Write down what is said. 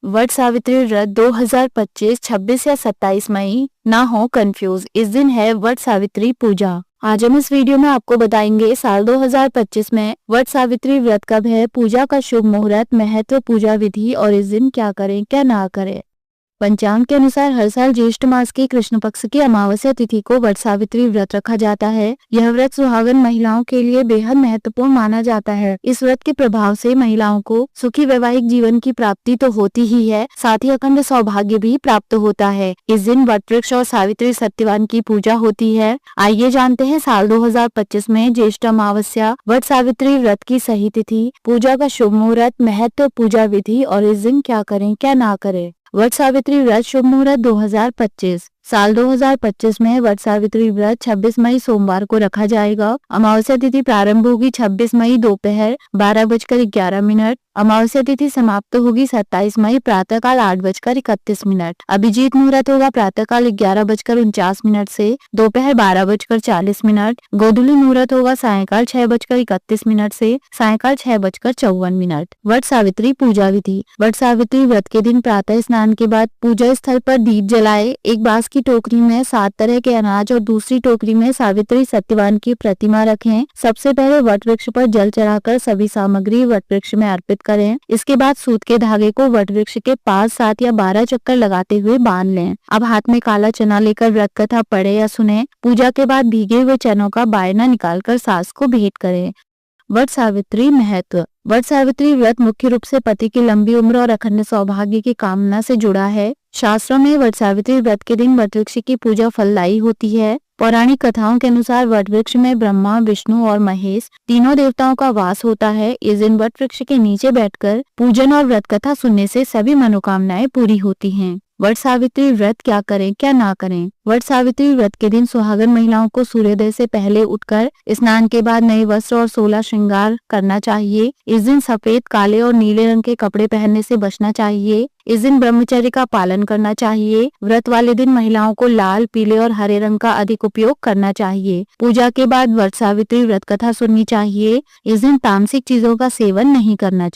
What Savitri व्रत 2025 26 या 27 मई ना हो कंफ्यूज। इस दिन है वट सावित्री पूजा। आज हम इस वीडियो में आपको बताएंगे साल 2025 में वट सावित्री व्रत कब है, पूजा का शुभ मुहूर्त, महत्व, पूजा विधि और इस दिन क्या करें क्या ना करें। पंचांग के अनुसार हर साल ज्येष्ठ मास की कृष्ण पक्ष की अमावस्या तिथि को वट सावित्री व्रत रखा जाता है। यह व्रत सुहागन महिलाओं के लिए बेहद महत्वपूर्ण माना जाता है। इस व्रत के प्रभाव से महिलाओं को सुखी वैवाहिक जीवन की प्राप्ति तो होती ही है, साथ ही अखंड सौभाग्य भी प्राप्त होता है। इस दिन वट वृक्ष और सावित्री सत्यवान की पूजा होती है। आइए जानते हैं साल 2025 में ज्येष्ठ अमावस्या वट सावित्री व्रत की सही तिथि, पूजा का शुभ मुहूर्त, महत्व, पूजा विधि और इस दिन क्या करें क्या ना करें। वट सावित्री व्रत शुभ मुहूर्त 2025। साल 2025 में वट सावित्री व्रत 26 मई सोमवार को रखा जाएगा। अमावस्या तिथि प्रारंभ होगी 26 मई दोपहर 12:11। अमावस्या तिथि समाप्त होगी 27 मई प्रातःकाल 8:31। अभिजीत मुहूर्त होगा प्रातःकाल 11:49 से दोपहर 12:40। गोधूली मुहूर्त होगा सायंकाल 6:31 से सायंकाल 6:54। वट सावित्री पूजा विधि। वट सावित्री व्रत के दिन प्रातः स्नान के बाद पूजा स्थल पर दीप जलाए। एक बांस की टोकरी में 7 तरह के अनाज और दूसरी टोकरी में सावित्री सत्यवान की प्रतिमा रखें। सबसे पहले वट वृक्ष पर जल चढ़ाकर सभी सामग्री वट वृक्ष में अर्पित करें। इसके बाद सूत के धागे को वट वृक्ष के पास 7 या 12 चक्कर लगाते हुए बांध लें। अब हाथ में काला चना लेकर व्रत कथा पढ़े या सुने। पूजा के बाद भीगे हुए चनों का बायना निकालकर सास को भेंट करें। वट सावित्री महत्व। वट सावित्री व्रत मुख्य रूप से पति की लंबी उम्र और अखंड सौभाग्य की कामना से जुड़ा है। शास्त्रों में वट सावित्री व्रत के दिन वट वृक्ष की पूजा फलदायी होती है। पौराणिक कथाओं के अनुसार वट वृक्ष में ब्रह्मा, विष्णु और महेश तीनों देवताओं का वास होता है। इस दिन वट वृक्ष के नीचे बैठकर पूजन और व्रत कथा सुनने से सभी मनोकामनाएं पूरी होती हैं। वट सावित्री व्रत क्या करें क्या ना करें। वट सावित्री व्रत के दिन सुहागन महिलाओं को सूर्योदय से पहले उठकर स्नान के बाद नए वस्त्र और 16 श्रृंगार करना चाहिए। इस दिन सफेद, काले और नीले रंग के कपड़े पहनने से बचना चाहिए। इस दिन ब्रह्मचर्य का पालन करना चाहिए। व्रत वाले दिन महिलाओं को लाल, पीले और हरे रंग का अधिक उपयोग करना चाहिए। पूजा के बाद वट सावित्री व्रत कथा सुननी चाहिए। इस दिन तामसिक चीजों का सेवन नहीं करना चाहिए।